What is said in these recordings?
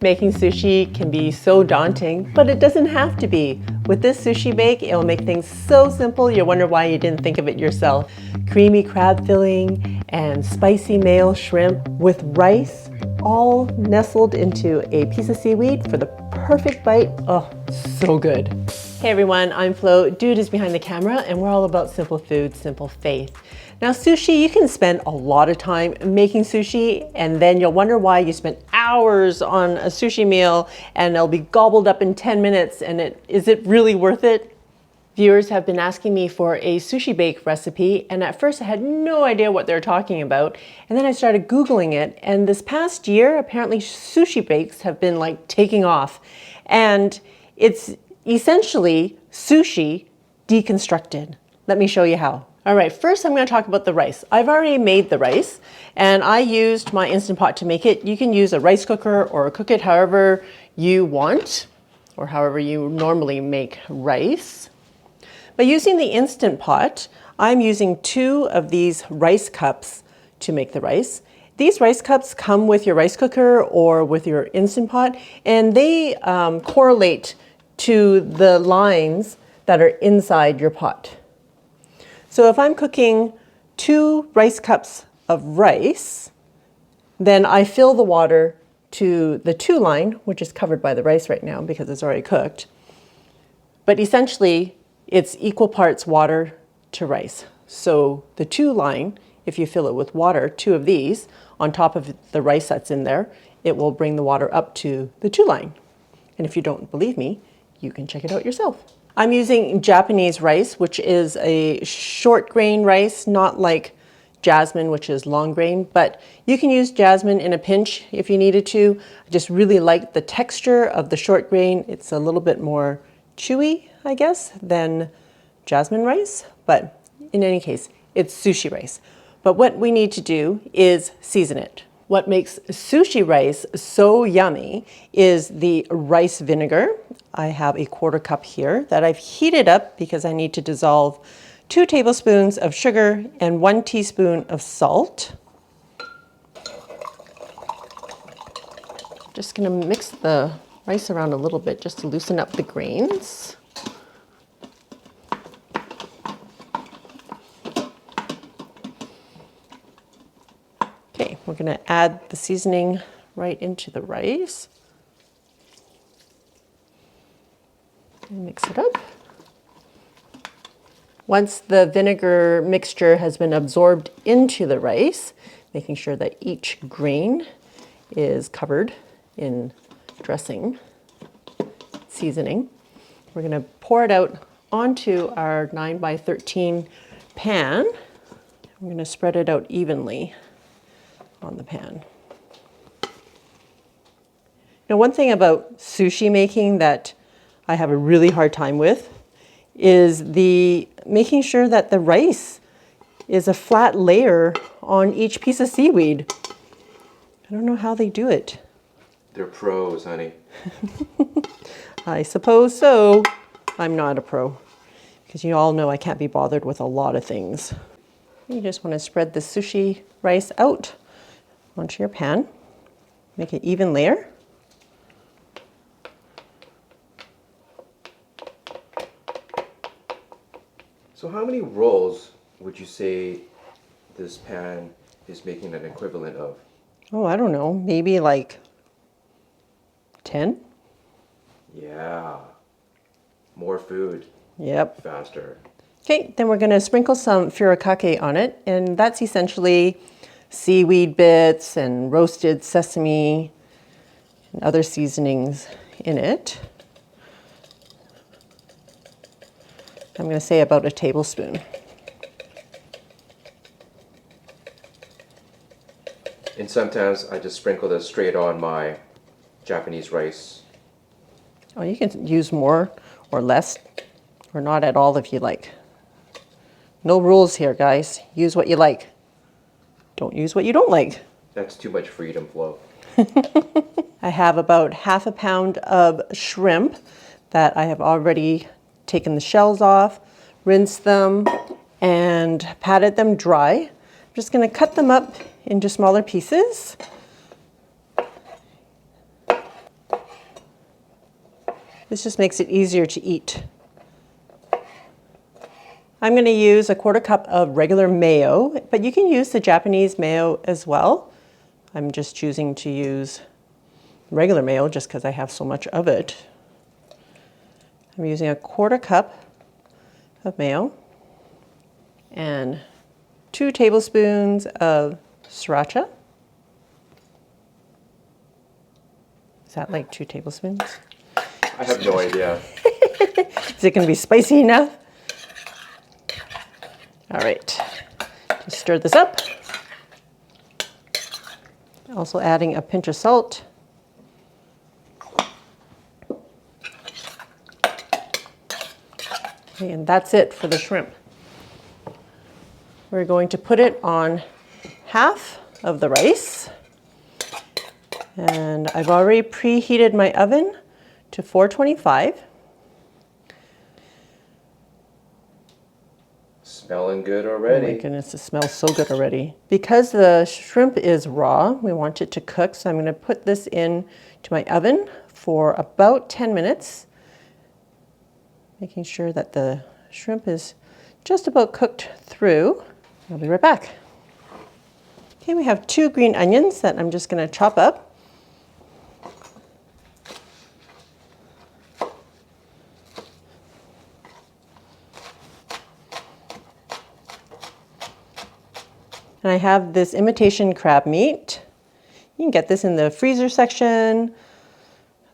Making sushi can be so daunting, but it doesn't have to be. With this sushi bake, it'll make things so simple you'll wonder why you didn't think of it yourself. Creamy crab filling and spicy male shrimp with rice, all nestled into a piece of seaweed for the perfect bite. Oh, so good. Hey everyone, I'm Flo, Dude is behind the camera, and we're all about simple food, simple faith. Now sushi, you can spend a lot of time making sushi and then you'll wonder why you spent hours on a sushi meal and it'll be gobbled up in 10 minutes and is it really worth it? Viewers have been asking me for a sushi bake recipe, and at first I had no idea what they're talking about, and then I started Googling it, and this past year apparently sushi bakes have been like taking off, and it's essentially sushi deconstructed. Let me show you how. All right, first I'm going to talk about the rice. I've already made the rice and I used my Instant Pot to make it. You can use a rice cooker or cook it however you want or however you normally make rice. But using the Instant Pot, I'm using 2 of these rice cups to make the rice. These rice cups come with your rice cooker or with your Instant Pot, and they correlate to the lines that are inside your pot. So if I'm cooking 2 rice cups of rice, then I fill the water to the 2 line, which is covered by the rice right now because it's already cooked. But essentially, it's equal parts water to rice. So the 2 line, if you fill it with water, 2 of these, on top of the rice that's in there, it will bring the water up to the 2 line. And if you don't believe me, you can check it out yourself. I'm using Japanese rice, which is a short grain rice, not like jasmine, which is long grain, but you can use jasmine in a pinch if you needed to. I just really like the texture of the short grain. It's a little bit more chewy, I guess, than jasmine rice, but in any case, it's sushi rice. But what we need to do is season it. What makes sushi rice so yummy is the rice vinegar. I have a 1/4 cup here that I've heated up because I need to dissolve 2 tablespoons of sugar and 1 teaspoon of salt. Just gonna mix the rice around a little bit just to loosen up the grains. Okay, we're gonna add the seasoning right into the rice. And mix it up. Once the vinegar mixture has been absorbed into the rice, making sure that each grain is covered in dressing, seasoning, we're gonna pour it out onto our 9x13 pan. I'm gonna spread it out evenly on the pan. Now, one thing about sushi making that I have a really hard time with is making sure that the rice is a flat layer on each piece of seaweed. I don't know how they do it. They're pros, honey. I suppose so. I'm not a pro because you all know I can't be bothered with a lot of things. You just want to spread the sushi rice out onto your pan. Make an even layer. So how many rolls would you say this pan is making an equivalent of? Oh, I don't know, maybe like 10? Yeah. More food. Yep. Faster. Okay, then we're going to sprinkle some furikake on it, and that's essentially seaweed bits and roasted sesame and other seasonings in it. I'm going to say about a tablespoon. And sometimes I just sprinkle this straight on my Japanese rice. Oh, you can use more or less, or not at all if you like. No rules here, guys. Use what you like. Don't use what you don't like. That's too much freedom, Flo. I have about 1/2 pound of shrimp that I have already taken the shells off, rinsed them, and patted them dry. I'm just going to cut them up into smaller pieces. This just makes it easier to eat. I'm going to use a 1/4 cup of regular mayo, but you can use the Japanese mayo as well. I'm just choosing to use regular mayo just because I have so much of it. I'm using a 1/4 cup of mayo and 2 tablespoons of sriracha. Is that like 2 tablespoons? I have no idea. Is it going to be spicy enough? All right, just stir this up. Also adding a pinch of salt. Okay, and that's it for the shrimp. We're going to put it on half of the rice. And I've already preheated my oven to 425. Smelling good Oh already. my goodness, it smells so good already. Because the shrimp is raw, we want it to cook, so I'm going to put this in to my oven for about 10 minutes, making sure that the shrimp is just about cooked through. I'll be right back. Okay, we have 2 green onions that I'm just going to chop up. And I have this imitation crab meat. You can get this in the freezer section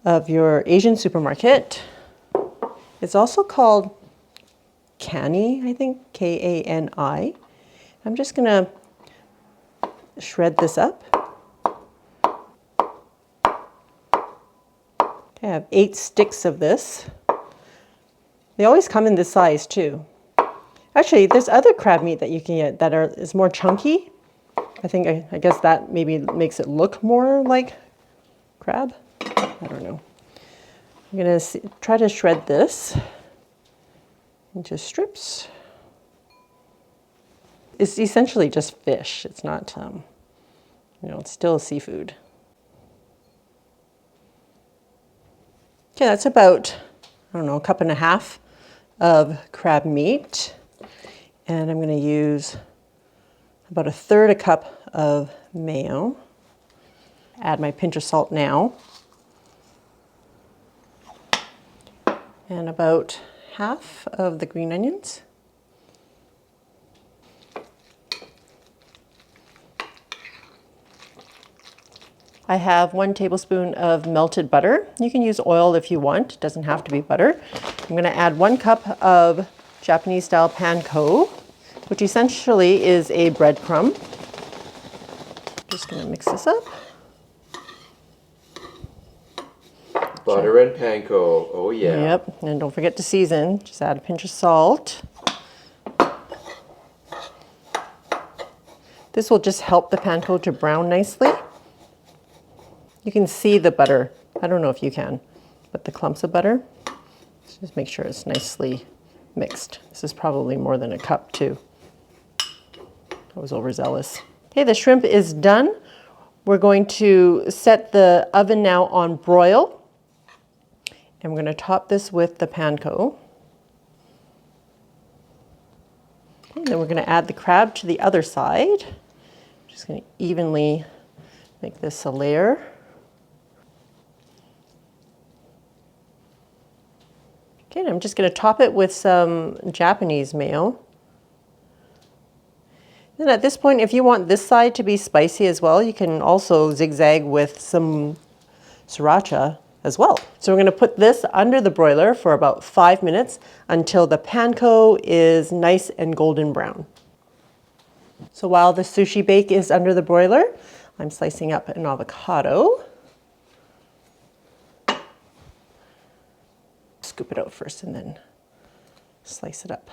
of your Asian supermarket. It's also called kani, I think, K-A-N-I. I'm just gonna shred this up. Okay, I have 8 sticks of this. They always come in this size too. Actually, there's other crab meat that you can get that is more chunky. I guess that maybe makes it look more like crab. I don't know. I'm gonna try to shred this into strips. It's essentially just fish. It's not, it's still seafood. Okay, that's about, I don't know, 1.5 cups of crab meat. And I'm going to use about 1/3 cup of mayo. Add my pinch of salt now. And about half of the green onions. I have 1 tablespoon of melted butter. You can use oil if you want, it doesn't have to be butter. I'm going to add 1 cup of Japanese style panko, which essentially is a breadcrumb. Just going to mix this up. Butter and panko, oh yeah. Yep, and don't forget to season. Just add a pinch of salt. This will just help the panko to brown nicely. You can see the butter. I don't know if you can, but the clumps of butter. Just make sure it's nicely mixed. This is probably more than 1 cup too. I was overzealous. Okay, the shrimp is done. We're going to set the oven now on broil. And we're going to top this with the panko. And then we're going to add the crab to the other side. Just going to evenly make this a layer. Okay, and I'm just going to top it with some Japanese mayo. Then at this point, if you want this side to be spicy as well, you can also zigzag with some sriracha as well. So we're going to put this under the broiler for about 5 minutes until the panko is nice and golden brown. So while the sushi bake is under the broiler, I'm slicing up an avocado. Scoop it out first and then slice it up.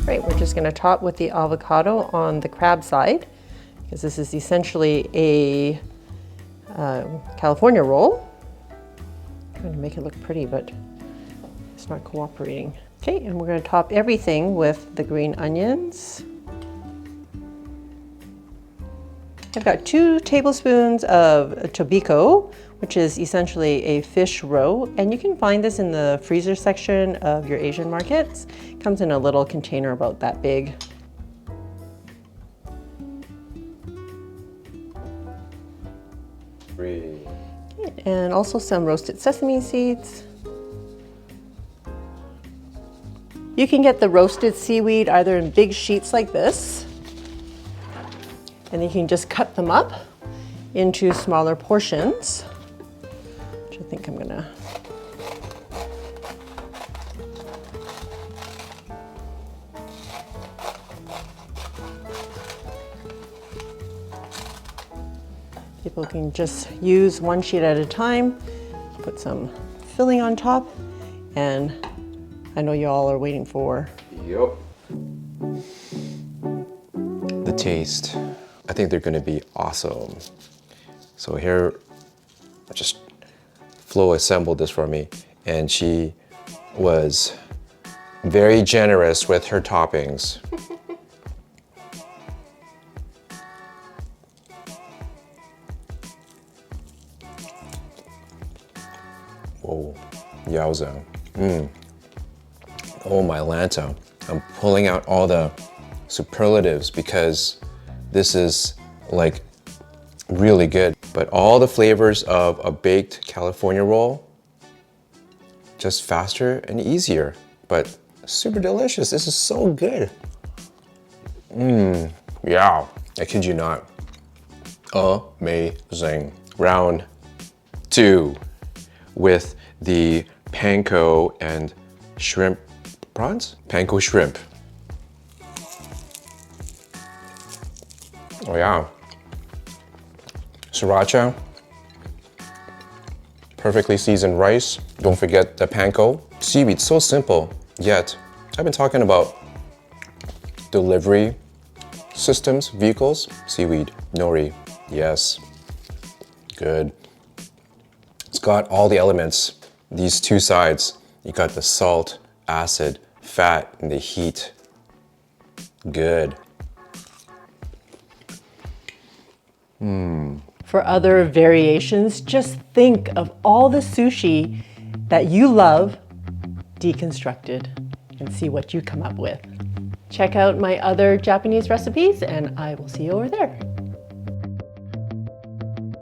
Right, we're just going to top with the avocado on the crab side, because this is essentially a California roll. I'm trying to make it look pretty, but it's not cooperating. Okay, and we're going to top everything with the green onions. I've got 2 tablespoons of tobiko, which is essentially a fish roe, and you can find this in the freezer section of your Asian markets. It comes in a little container about that big. Great. And also some roasted sesame seeds. You can get the roasted seaweed either in big sheets like this, and you can just cut them up into smaller portions, which I think I'm gonna. People can just use one sheet at a time, put some filling on top, and I know you all are waiting for. Yup. The taste. I think they're gonna be awesome. So here, Flo assembled this for me, and she was very generous with her toppings. Whoa, yowza. Oh my Lanta. I'm pulling out all the superlatives because this is like really good. But all the flavors of a baked California roll, just faster and easier, but super delicious. This is so good. Yeah, I kid you not. Amazing. Round 2 with the panko and shrimp prawns? Panko shrimp. Oh yeah. Sriracha. Perfectly seasoned rice. Don't forget the panko. Seaweed, so simple, yet I've been talking about delivery systems, vehicles. Seaweed, nori, yes. Good. It's got all the elements. These 2 sides. You got the salt, acid, fat, and the heat. Good. For other variations, just think of all the sushi that you love deconstructed and see what you come up with. Check out my other Japanese recipes, and I will see you over there.